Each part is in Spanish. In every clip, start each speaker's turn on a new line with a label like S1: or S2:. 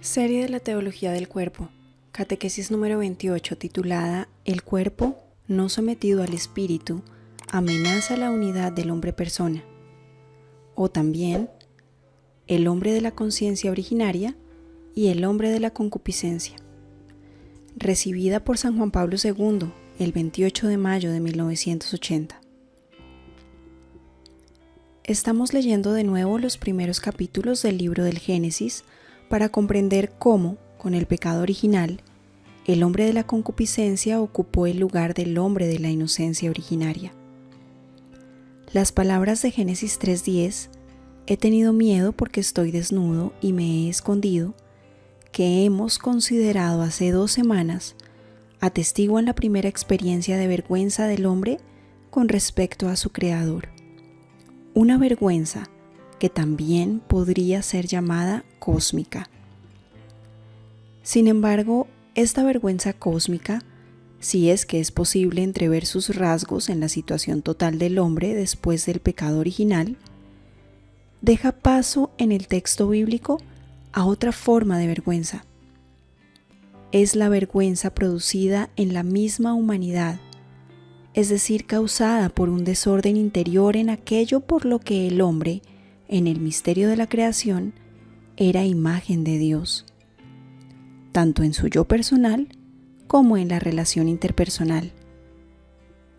S1: Serie de la Teología del Cuerpo, Catequesis número 28, titulada El cuerpo, no sometido al espíritu, amenaza la unidad del hombre-persona. O también, el hombre de la conciencia originaria y el hombre de la concupiscencia. Recibida por San Juan Pablo II, el 28 de mayo de 1980. Estamos leyendo de nuevo los primeros capítulos del libro del Génesis para comprender cómo, con el pecado original, el hombre de la concupiscencia ocupó el lugar del hombre de la inocencia originaria. Las palabras de Génesis 3:10, he tenido miedo porque estoy desnudo y me he escondido, que hemos considerado hace 2 semanas, atestiguan la primera experiencia de vergüenza del hombre con respecto a su Creador. Una vergüenza que también podría ser llamada cósmica. Sin embargo, esta vergüenza cósmica, si es que es posible entrever sus rasgos en la situación total del hombre después del pecado original, deja paso en el texto bíblico a otra forma de vergüenza. Es la vergüenza producida en la misma humanidad, es decir, causada por un desorden interior en aquello por lo que el hombre, en el misterio de la creación, era imagen de Dios, tanto en su yo personal como en la relación interpersonal,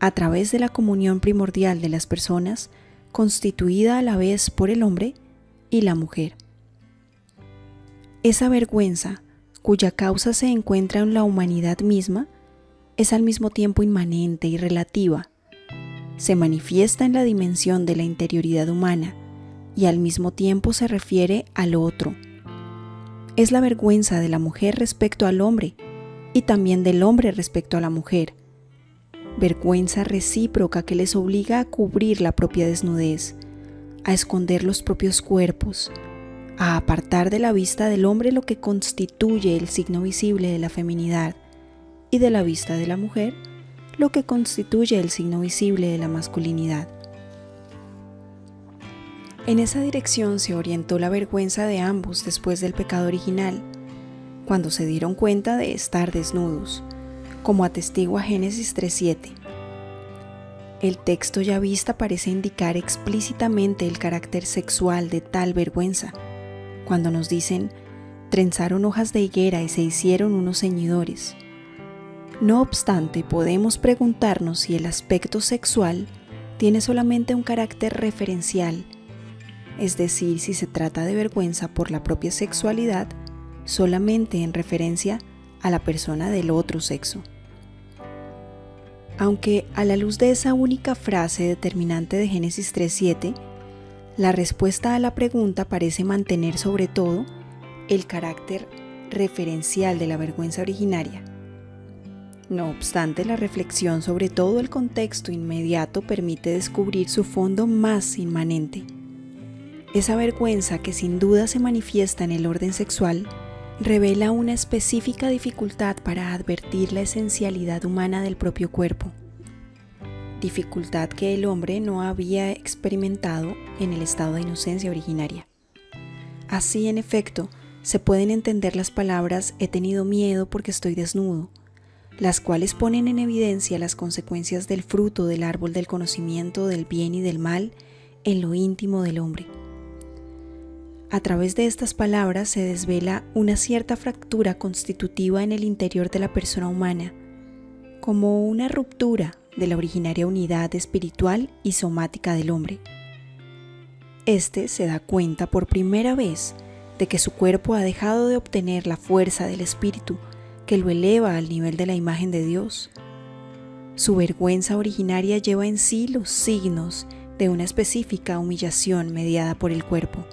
S1: a través de la comunión primordial de las personas, constituida a la vez por el hombre y la mujer. Esa vergüenza, cuya causa se encuentra en la humanidad misma, es al mismo tiempo inmanente y relativa. Se manifiesta en la dimensión de la interioridad humana y al mismo tiempo se refiere al otro. Es la vergüenza de la mujer respecto al hombre y también del hombre respecto a la mujer. Vergüenza recíproca que les obliga a cubrir la propia desnudez, a esconder los propios cuerpos, a apartar de la vista del hombre lo que constituye el signo visible de la feminidad y de la vista de la mujer lo que constituye el signo visible de la masculinidad. En esa dirección se orientó la vergüenza de ambos después del pecado original, cuando se dieron cuenta de estar desnudos, como atestigua Génesis 3:7. El texto ya vista parece indicar explícitamente el carácter sexual de tal vergüenza, cuando nos dicen, trenzaron hojas de higuera y se hicieron unos ceñidores. No obstante, podemos preguntarnos si el aspecto sexual tiene solamente un carácter referencial, es decir, si se trata de vergüenza por la propia sexualidad, solamente en referencia a la persona del otro sexo. Aunque a la luz de esa única frase determinante de Génesis 3:7, la respuesta a la pregunta parece mantener sobre todo el carácter referencial de la vergüenza originaria. No obstante, la reflexión sobre todo el contexto inmediato permite descubrir su fondo más inmanente. Esa vergüenza que sin duda se manifiesta en el orden sexual revela una específica dificultad para advertir la esencialidad humana del propio cuerpo, dificultad que el hombre no había experimentado en el estado de inocencia originaria. Así, en efecto, se pueden entender las palabras he tenido miedo porque estoy desnudo, las cuales ponen en evidencia las consecuencias del fruto del árbol del conocimiento del bien y del mal en lo íntimo del hombre. A través de estas palabras se desvela una cierta fractura constitutiva en el interior de la persona humana, como una ruptura de la originaria unidad espiritual y somática del hombre. Este se da cuenta por primera vez de que su cuerpo ha dejado de obtener la fuerza del espíritu que lo eleva al nivel de la imagen de Dios. Su vergüenza originaria lleva en sí los signos de una específica humillación mediada por el cuerpo.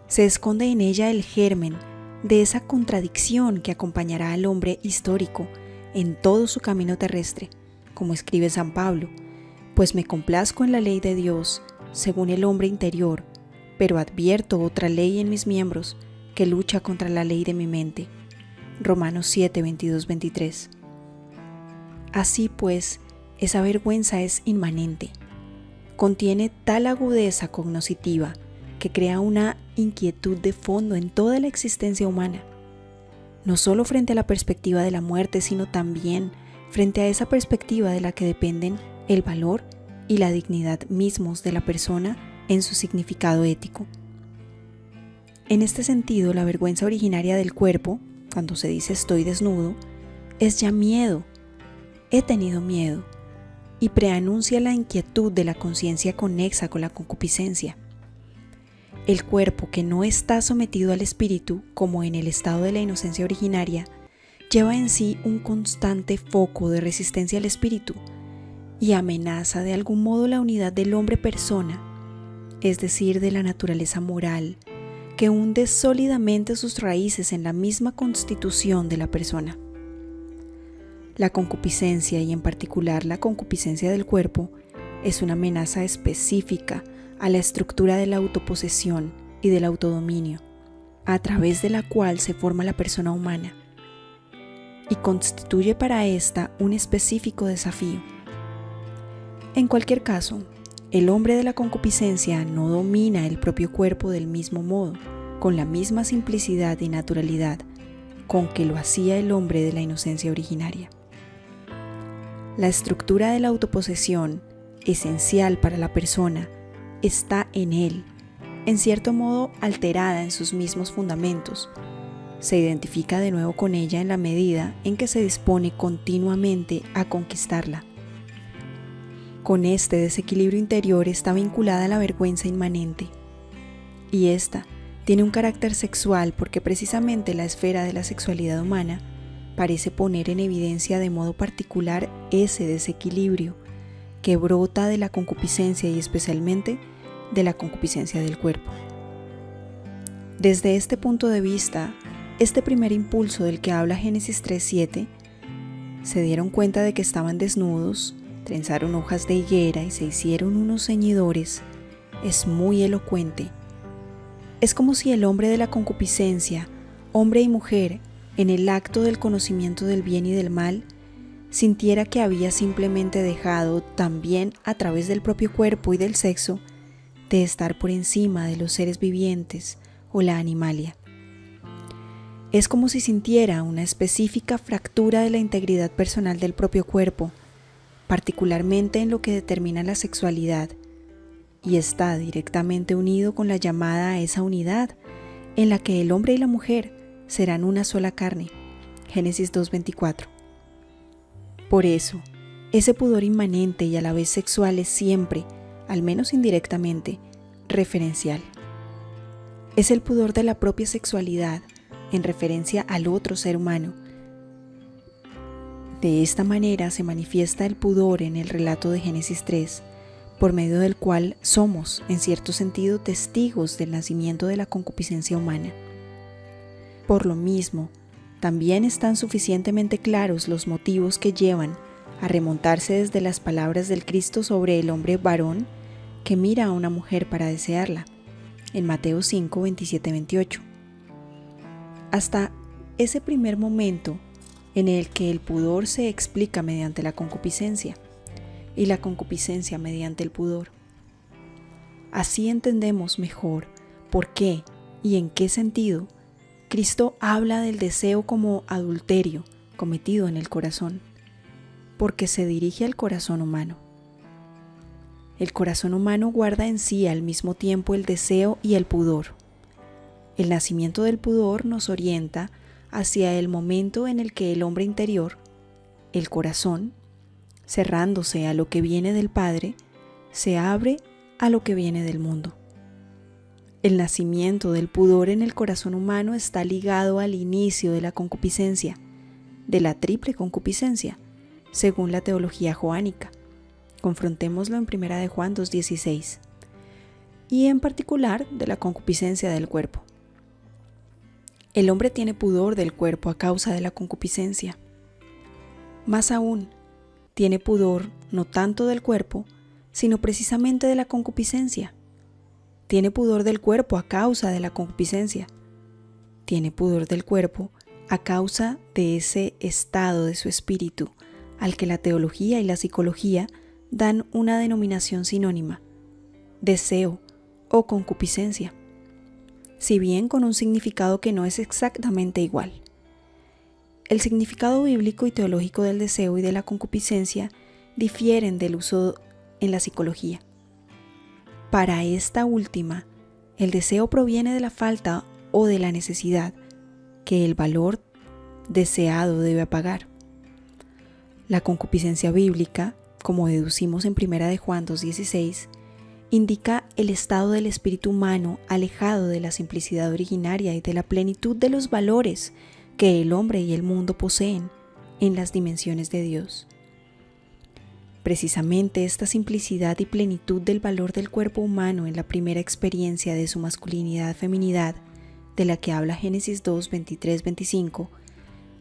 S1: Se esconde en ella el germen de esa contradicción que acompañará al hombre histórico en todo su camino terrestre, como escribe San Pablo, pues me complazco en la ley de Dios, según el hombre interior, pero advierto otra ley en mis miembros que lucha contra la ley de mi mente. Romanos 7, 22, 23. Así pues, esa vergüenza es inmanente. Contiene tal agudeza cognoscitiva que crea una inquietud de fondo en toda la existencia humana, no solo frente a la perspectiva de la muerte, sino también frente a esa perspectiva de la que dependen el valor y la dignidad mismos de la persona en su significado ético. En este sentido, la vergüenza originaria del cuerpo, cuando se dice estoy desnudo, es ya miedo, he tenido miedo, y preanuncia la inquietud de la conciencia conexa con la concupiscencia. El cuerpo que no está sometido al espíritu, como en el estado de la inocencia originaria, lleva en sí un constante foco de resistencia al espíritu y amenaza de algún modo la unidad del hombre-persona, es decir, de la naturaleza moral, que hunde sólidamente sus raíces en la misma constitución de la persona. La concupiscencia, y en particular la concupiscencia del cuerpo, es una amenaza específica a la estructura de la autoposesión y del autodominio, a través de la cual se forma la persona humana, y constituye para ésta un específico desafío. En cualquier caso, el hombre de la concupiscencia no domina el propio cuerpo del mismo modo, con la misma simplicidad y naturalidad con que lo hacía el hombre de la inocencia originaria. La estructura de la autoposesión, esencial para la persona, está en él, en cierto modo alterada en sus mismos fundamentos. Se identifica de nuevo con ella en la medida en que se dispone continuamente a conquistarla. Con este desequilibrio interior está vinculada la vergüenza inmanente, y esta tiene un carácter sexual porque precisamente la esfera de la sexualidad humana parece poner en evidencia de modo particular ese desequilibrio que brota de la concupiscencia y especialmente de la concupiscencia del cuerpo. Desde este punto de vista, este primer impulso del que habla Génesis 3:7, se dieron cuenta de que estaban desnudos, trenzaron hojas de higuera y se hicieron unos ceñidores, es muy elocuente. Es como si el hombre de la concupiscencia, hombre y mujer, en el acto del conocimiento del bien y del mal, sintiera que había simplemente dejado, también a través del propio cuerpo y del sexo, de estar por encima de los seres vivientes o la animalia. Es como si sintiera una específica fractura de la integridad personal del propio cuerpo, particularmente en lo que determina la sexualidad, y está directamente unido con la llamada a esa unidad, en la que el hombre y la mujer serán una sola carne. Génesis 2:24. Por eso, ese pudor inmanente y a la vez sexual es siempre, al menos indirectamente, referencial. Es el pudor de la propia sexualidad en referencia al otro ser humano. De esta manera se manifiesta el pudor en el relato de Génesis 3, por medio del cual somos, en cierto sentido, testigos del nacimiento de la concupiscencia humana. Por lo mismo, también están suficientemente claros los motivos que llevan a remontarse desde las palabras del Cristo sobre el hombre varón que mira a una mujer para desearla, en Mateo 5, 27-28. Hasta ese primer momento en el que el pudor se explica mediante la concupiscencia y la concupiscencia mediante el pudor. Así entendemos mejor por qué y en qué sentido Cristo habla del deseo como adulterio cometido en el corazón, porque se dirige al corazón humano. El corazón humano guarda en sí al mismo tiempo el deseo y el pudor. El nacimiento del pudor nos orienta hacia el momento en el que el hombre interior, el corazón, cerrándose a lo que viene del Padre, se abre a lo que viene del mundo. El nacimiento del pudor en el corazón humano está ligado al inicio de la concupiscencia, de la triple concupiscencia, según la teología joánica. Confrontémoslo en 1 de Juan 2:16, y en particular de la concupiscencia del cuerpo. El hombre tiene pudor del cuerpo a causa de la concupiscencia. Más aún, tiene pudor no tanto del cuerpo, sino precisamente de la concupiscencia. Tiene pudor del cuerpo a causa de la concupiscencia. Tiene pudor del cuerpo a causa de ese estado de su espíritu al que la teología y la psicología dan una denominación sinónima: deseo o concupiscencia, si bien con un significado que no es exactamente igual. El significado bíblico y teológico del deseo y de la concupiscencia difieren del uso en la psicología. Para esta última, el deseo proviene de la falta o de la necesidad que el valor deseado debe apagar. La concupiscencia bíblica, como deducimos en 1 de Juan 2:16, indica el estado del espíritu humano alejado de la simplicidad originaria y de la plenitud de los valores que el hombre y el mundo poseen en las dimensiones de Dios. Precisamente esta simplicidad y plenitud del valor del cuerpo humano en la primera experiencia de su masculinidad-feminidad, de la que habla Génesis 2, 23, 25,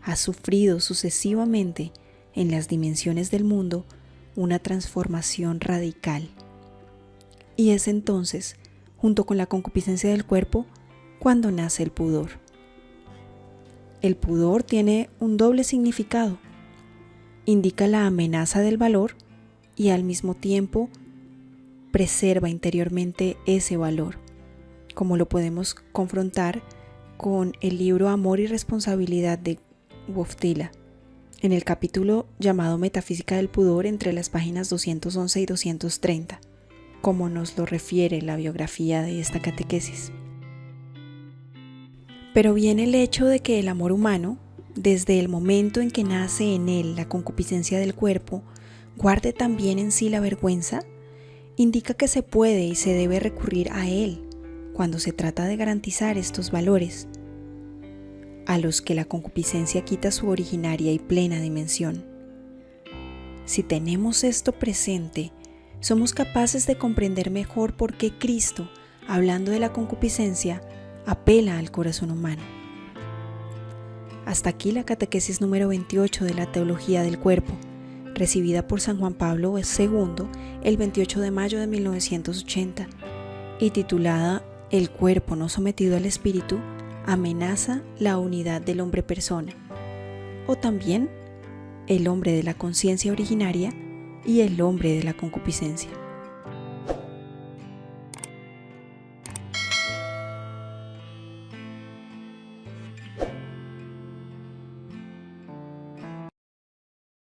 S1: ha sufrido sucesivamente en las dimensiones del mundo una transformación radical. Y es entonces, junto con la concupiscencia del cuerpo, cuando nace el pudor. El pudor tiene un doble significado. Indica la amenaza del valor y al mismo tiempo preserva interiormente ese valor, como lo podemos confrontar con el libro Amor y Responsabilidad de Wojtyla, en el capítulo llamado Metafísica del Pudor, entre las páginas 211 y 230, como nos lo refiere la biografía de esta catequesis. Pero bien el hecho de que el amor humano, desde el momento en que nace en él la concupiscencia del cuerpo, guarde también en sí la vergüenza, indica que se puede y se debe recurrir a él cuando se trata de garantizar estos valores, a los que la concupiscencia quita su originaria y plena dimensión. Si tenemos esto presente, somos capaces de comprender mejor por qué Cristo, hablando de la concupiscencia, apela al corazón humano. Hasta aquí la catequesis número 28 de la Teología del Cuerpo, recibida por San Juan Pablo II el 28 de mayo de 1980 y titulada El cuerpo no sometido al espíritu amenaza la unidad del hombre persona, o también el hombre de la conciencia originaria y el hombre de la concupiscencia.